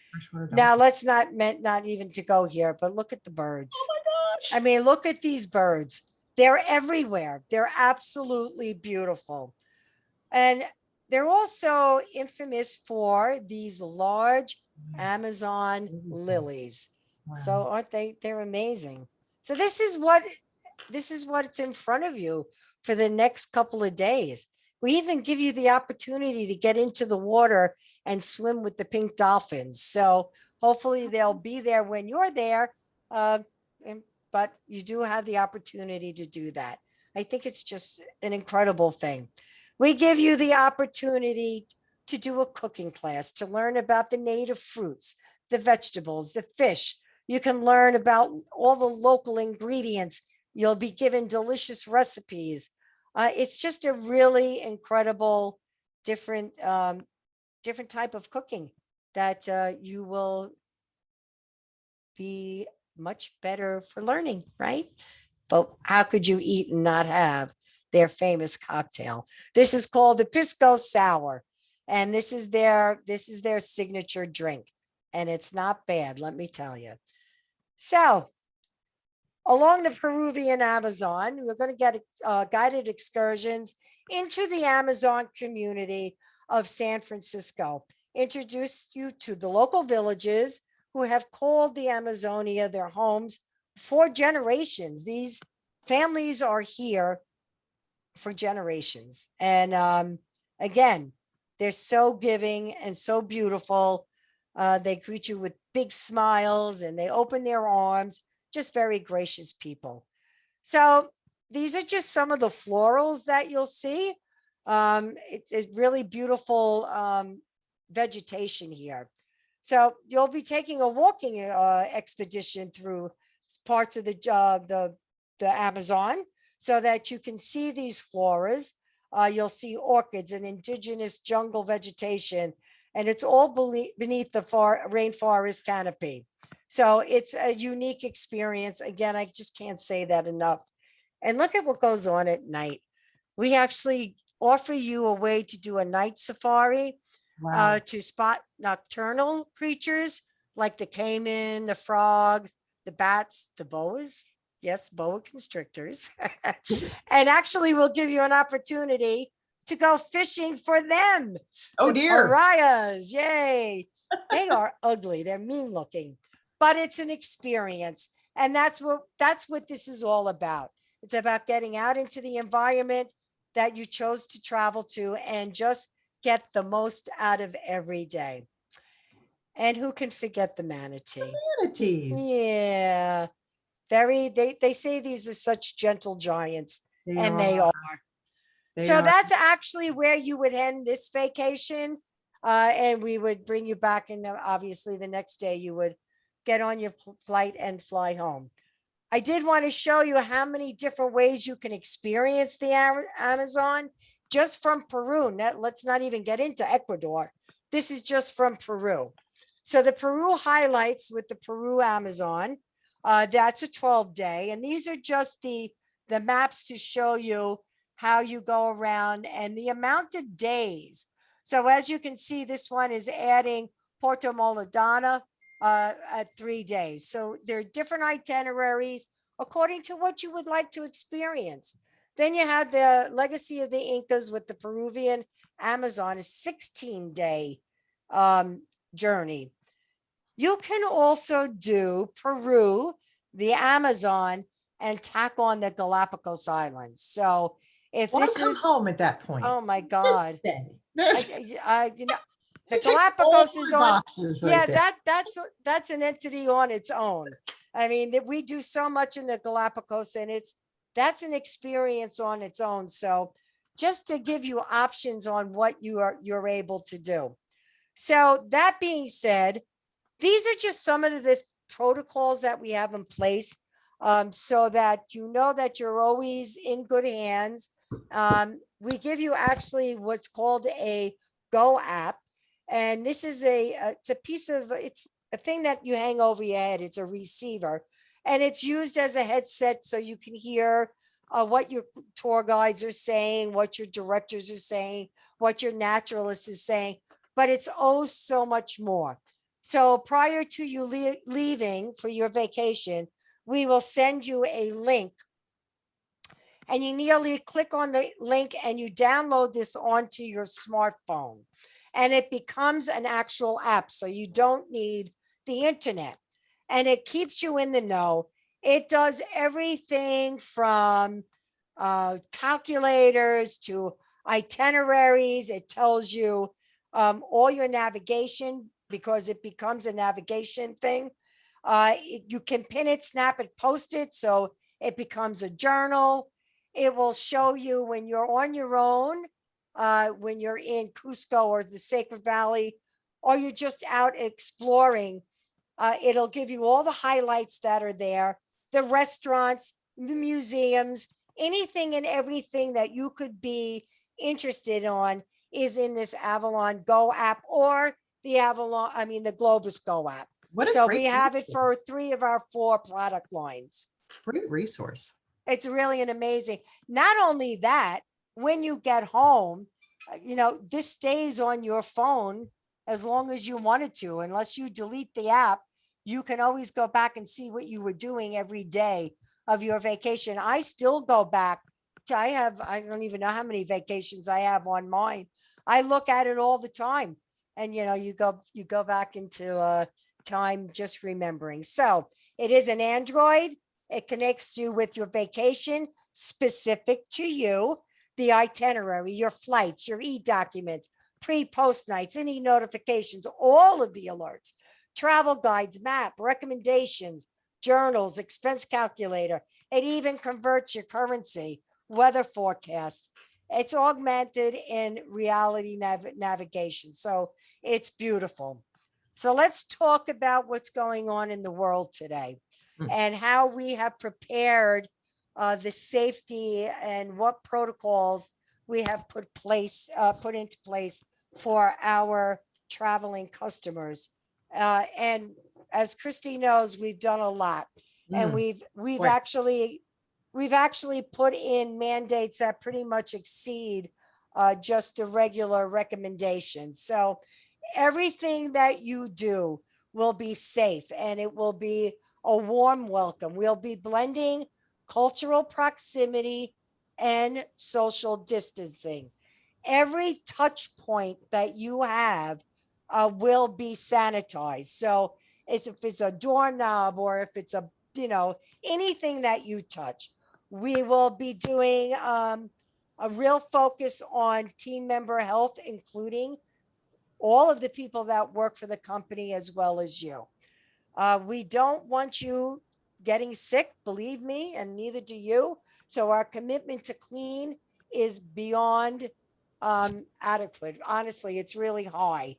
Now let's not even to go here, but look at the birds. Oh my gosh. I mean, look at these birds. They're everywhere. They're absolutely beautiful. And they're also infamous for these large Amazon lilies. Wow. So aren't they? They're amazing. So this is what's in front of you for the next couple of days. We even give you the opportunity to get into the water and swim with the pink dolphins. So hopefully they'll be there when you're there. But you do have the opportunity to do that. I think it's just an incredible thing. We give you the opportunity to do a cooking class, to learn about the native fruits, the vegetables, the fish. You can learn about all the local ingredients. You'll be given delicious recipes. It's just a really incredible, different type of cooking that you will be much better for learning, right? But how could you eat and not have their famous cocktail? This is called the Pisco Sour, and this is their signature drink, and it's not bad, let me tell you. So along the Peruvian Amazon, we're going to get guided excursions into the Amazon community of San Francisco, introduce you to the local villages who have called the Amazonia their homes for generations. These families are here for generations. And again, they're so giving and so beautiful. They greet you with big smiles and they open their arms, just very gracious people. So these are just some of the florals that you'll see. It's really beautiful vegetation here. So you'll be taking a walking expedition through parts of the Amazon so that you can see these floras. You'll see orchids and indigenous jungle vegetation, and it's all beneath the rainforest canopy. So it's a unique experience. Again, I just can't say that enough. And look at what goes on at night. We actually offer you a way to do a night safari. Wow. To spot nocturnal creatures like the caiman, the frogs, the bats, the boas. Yes, boa constrictors. And actually, we'll give you an opportunity to go fishing for them. Oh, the dear. Pariahs. Yay. They are ugly. They're mean looking, but it's an experience. And that's what this is all about. It's about getting out into the environment that you chose to travel to and just get the most out of every day. And who can forget the manatee? Manatees. Yeah. They say these are such gentle giants, and they are. So that's actually where you would end this vacation. And we would bring you back, and obviously the next day you would get on your flight and fly home. I did want to show you how many different ways you can experience the Amazon just from Peru. Let's not even get into Ecuador. This is just from Peru. So the Peru highlights with the Peru Amazon, that's a 12-day. And these are just the maps to show you how you go around and the amount of days. So as you can see, this one is adding Puerto Moladana at 3 days. So there are different itineraries according to what you would like to experience. Then you have the Legacy of the Incas with the Peruvian Amazon, a 16-day journey. You can also do Peru, the Amazon, and tack on the Galapagos Islands. So if this is home at that point. Oh my God. The It Galapagos is on. Right that's an entity on its own. I mean, we do so much in the Galapagos, and that's an experience on its own. So just to give you options on what you're able to do. So that being said, these are just some of the protocols that we have in place, so that you know that you're always in good hands. We give you actually what's called a Go app. And this is it's a thing that you hang over your head. It's a receiver, and it's used as a headset so you can hear what your tour guides are saying, what your directors are saying, what your naturalist is saying, but it's so much more. So prior to you leaving for your vacation, we will send you a link, and you nearly click on the link and you download this onto your smartphone, and it becomes an actual app. So you don't need the internet, and it keeps you in the know. It does everything from calculators to itineraries. It tells you all your navigation, because it becomes a navigation thing. You can pin it, snap it, post it, so it becomes a journal. It will show you when you're on your own, when you're in Cusco or the Sacred Valley, or you're just out exploring. It'll give you all the highlights that are there, the restaurants, the museums, anything and everything that you could be interested on is in this Avalon Go app, or the Globus Go app. So we have it for 3 of our 4 product lines. Great resource. It's really an amazing. Not only that, when you get home, this stays on your phone as long as you wanted to. Unless you delete the app, you can always go back and see what you were doing every day of your vacation. I still go back to, I don't even know how many vacations I have on mine. I look at it all the time, and you go back into time just remembering. So it is an Android. It connects you with your vacation specific to you. the itinerary, your flights, your e-documents, pre-post nights, any notifications, all of the alerts, travel guides, map, recommendations, journals, expense calculator. It even converts your currency, weather forecast. It's augmented in reality navigation. So it's beautiful. So let's talk about what's going on in the world today and how we have prepared the safety and what protocols we have put into place for our traveling customers. And as Christy knows, we've done a lot, and we've Right. actually put in mandates that pretty much exceed just the regular recommendations. So everything that you do will be safe, and it will be a warm welcome. We'll be blending cultural proximity and social distancing. Every touch point that you have will be sanitized. So if it's a doorknob, or if it's anything that you touch, we will be doing a real focus on team member health, including all of the people that work for the company as well as you. We don't want you getting sick, believe me, and neither do you. So our commitment to clean is beyond adequate. Honestly, it's really high.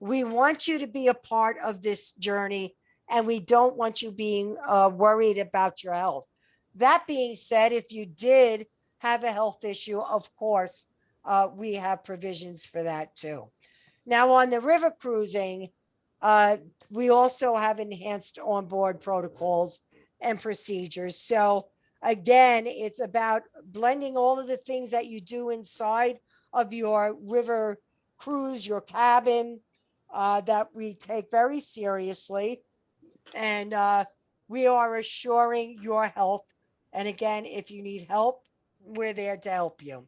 We want you to be a part of this journey, and we don't want you being worried about your health. That being said, if you did have a health issue, of course, we have provisions for that too. Now, on the river cruising, we also have enhanced onboard protocols and procedures. So again, it's about blending all of the things that you do inside of your river cruise, your cabin, that we take very seriously. And we are assuring your health. And again, if you need help, we're there to help you.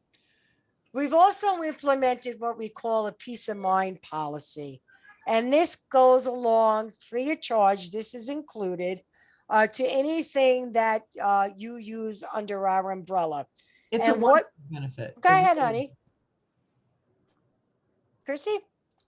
We've also implemented what we call a peace of mind policy. And this goes along free of charge. This is included to anything that you use under our umbrella. It's and a wonderful benefit. Go ahead, honey. Christy?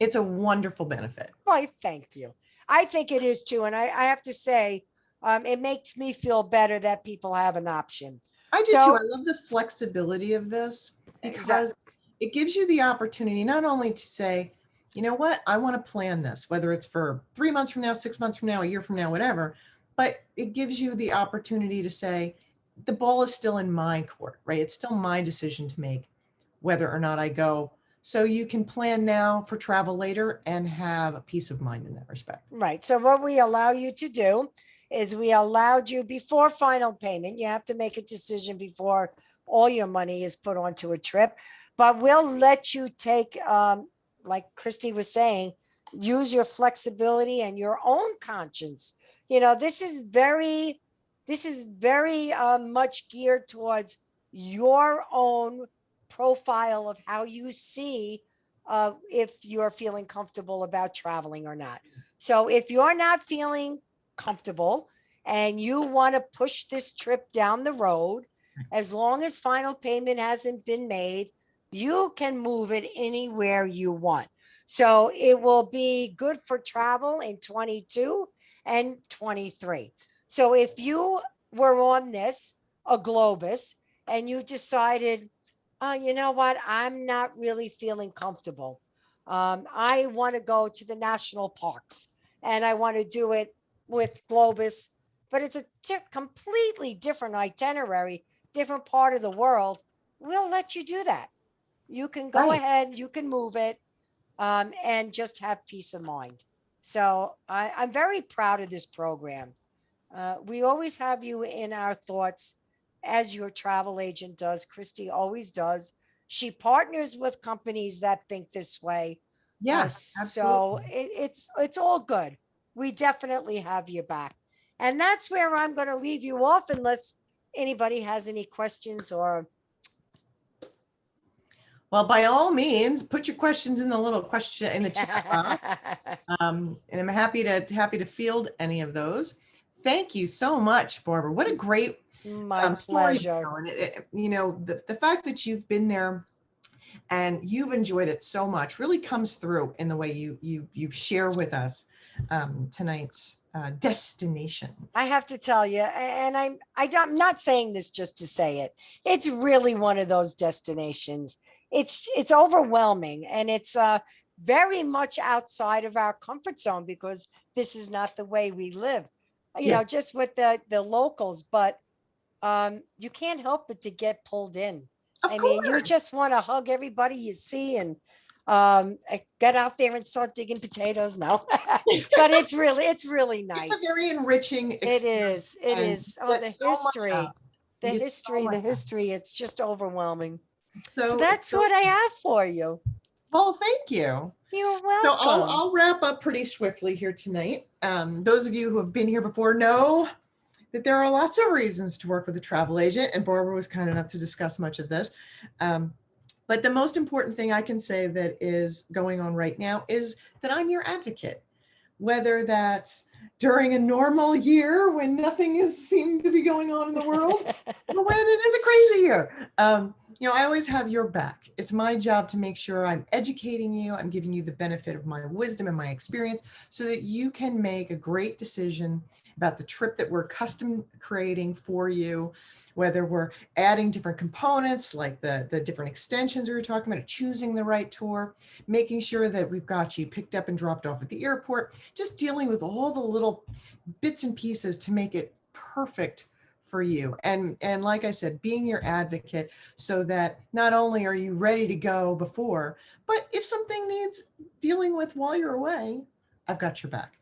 It's a wonderful benefit. Why, thank you. I think it is too. And I have to say, it makes me feel better that people have an option. I do too. I love the flexibility of this, because it gives you the opportunity not only to say, you know what, I want to plan this, whether it's for 3 months from now, 6 months from now, a year from now, whatever, but it gives you the opportunity to say, the ball is still in my court, right? It's still my decision to make whether or not I go. So you can plan now for travel later and have a peace of mind in that respect. Right. So what we allow you to do is we allowed you before final payment. You have to make a decision before all your money is put onto a trip, but we'll let you take, like Christy was saying, use your flexibility and your own conscience. This is very much geared towards your own profile of how you see if you're feeling comfortable about traveling or not. So if you're not feeling comfortable and you want to push this trip down the road, as long as final payment hasn't been made, you can move it anywhere you want. So it will be good for travel in 22 and 23. So if you were on a Globus, and you decided, oh, you know what, I'm not really feeling comfortable. I want to go to the national parks and I want to do it with Globus, but it's a completely different itinerary, different part of the world. We'll let you do that. You can go ahead, you can move it, and just have peace of mind. So I'm very proud of this program. We always have you in our thoughts, as your travel agent does. Christy always does. She partners with companies that think this way. Yes, absolutely. So it's all good. We definitely have your back. And that's where I'm going to leave you off, unless anybody has any questions or. Well, by all means, put your questions in the little question in the chat box. And I'm happy to field any of those. Thank you so much, Barbara. What a great My story to pleasure. tell. And the fact that you've been there and you've enjoyed it so much really comes through in the way you share with us tonight's destination. I have to tell you, and I'm not saying this just to say it. It's really one of those destinations. It's overwhelming, and it's very much outside of our comfort zone because this is not the way we live. Yeah. Just with the locals, but you can't help but to get pulled in. Of I mean, you course. just want to hug everybody you see and get out there and start digging potatoes. No, but it's really nice. It's a very enriching experience. It is. Oh, the history, the much history. It's just overwhelming. So So that's what I have for you. well, thank you. You're So welcome. I'll wrap up pretty swiftly here tonight. Those of you who have been here before know that there are lots of reasons to work with a travel agent, and Barbara was kind enough to discuss much of this. But the most important thing I can say that is going on right now is that I'm your advocate, whether that's during a normal year when nothing is seemed to be going on in the world, or when it is a crazy year. I always have your back. It's my job to make sure I'm educating you. I'm giving you the benefit of my wisdom and my experience so that you can make a great decision about the trip that we're custom creating for you, whether we're adding different components like the different extensions we were talking about, choosing the right tour, making sure that we've got you picked up and dropped off at the airport, just dealing with all the little bits and pieces to make it perfect for you. And like I said, being your advocate so that not only are you ready to go before, but if something needs dealing with while you're away, I've got your back.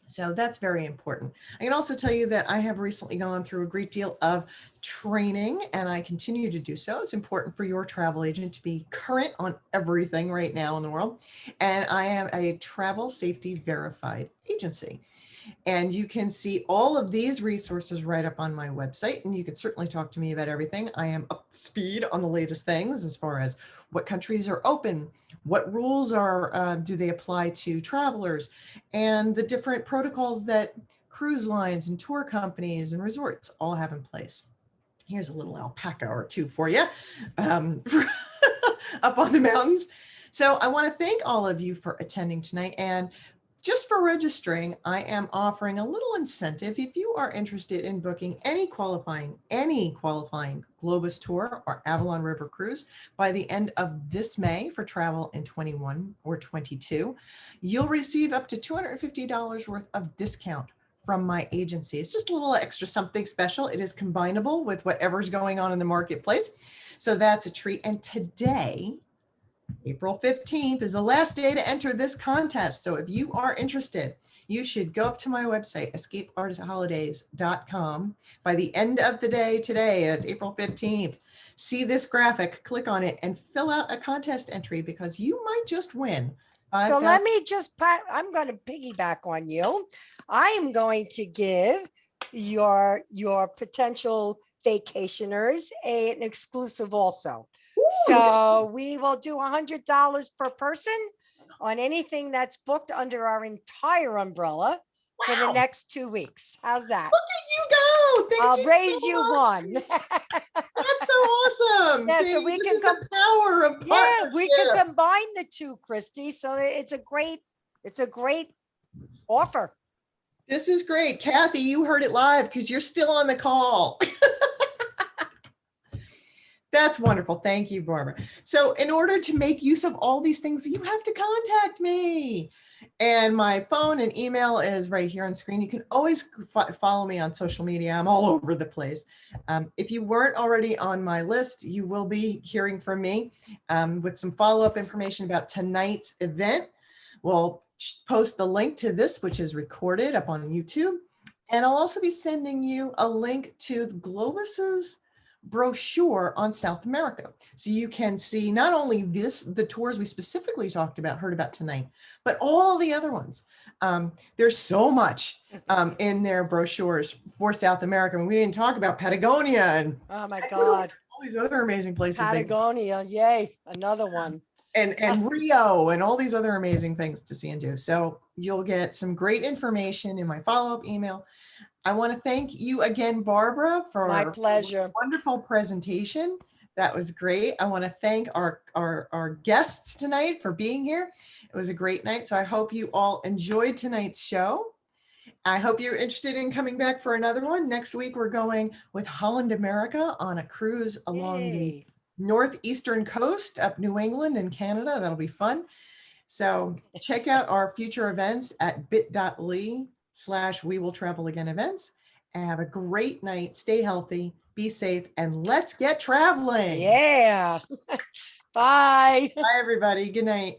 So that's very important. I can also tell you that I have recently gone through a great deal of training and I continue to do so. It's important for your travel agent to be current on everything right now in the world. And I am a travel safety verified agency. And you can see all of these resources right up on my website. And you can certainly talk to me about everything. I am up to speed on the latest things as far as what countries are open, what rules do they apply to travelers, and the different protocols that cruise lines and tour companies and resorts all have in place. Here's a little alpaca or two for you up on the mountains. So I want to thank all of you for attending tonight. And just for registering, I am offering a little incentive. If you are interested in booking any qualifying Globus tour or Avalon River cruise by the end of this May for travel in 21 or 22, you'll receive up to $250 worth of discount from my agency. It's just a little extra something special. It is combinable with whatever's going on in the marketplace. So that's a treat. And today, April 15th is the last day to enter this contest. So if you are interested, you should go up to my website, escapeartistholidays.com. By the end of the day today, that's April 15th, see this graphic, click on it, and fill out a contest entry because you might just win. So let me I'm going to piggyback on you. I am going to give your potential vacationers an exclusive also. So we will do $100 per person on anything that's booked under our entire umbrella for the next 2 weeks. How's that? Look at you go. I'll raise you one. That's so awesome. Yeah, See, so we this can is the power of partnership. Yeah, we can combine the two, Christy. So it's a great offer. This is great. Kathy, you heard it live because you're still on the call. That's wonderful. Thank you, Barbara. So in order to make use of all these things, you have to contact me. And my phone and email is right here on screen. You can always follow me on social media. I'm all over the place. If you weren't already on my list, you will be hearing from me with some follow-up information about tonight's event. We'll post the link to this, which is recorded up on YouTube. And I'll also be sending you a link to Globus's brochure on South America. So you can see not only the tours we specifically heard about tonight, but all the other ones. There's so much in their brochures for South America. And we didn't talk about Patagonia and oh my God, all these other amazing places. Patagonia, yay, another one. And Rio and all these other amazing things to see and do. So you'll get some great information in my follow-up email. I want to thank you again, Barbara, for My a pleasure. wonderful presentation. That was great. I want to thank our guests tonight for being here. It was a great night. So I hope you all enjoyed tonight's show. I hope you're interested in coming back for another one. Next week, we're going with Holland America on a cruise along the Yay. northeastern coast up New England and Canada. That'll be fun. So check out our future events at bit.ly/we will travel again events. And have a great night. Stay healthy, be safe, and let's get traveling. Yeah. Bye. Bye, everybody. Good night.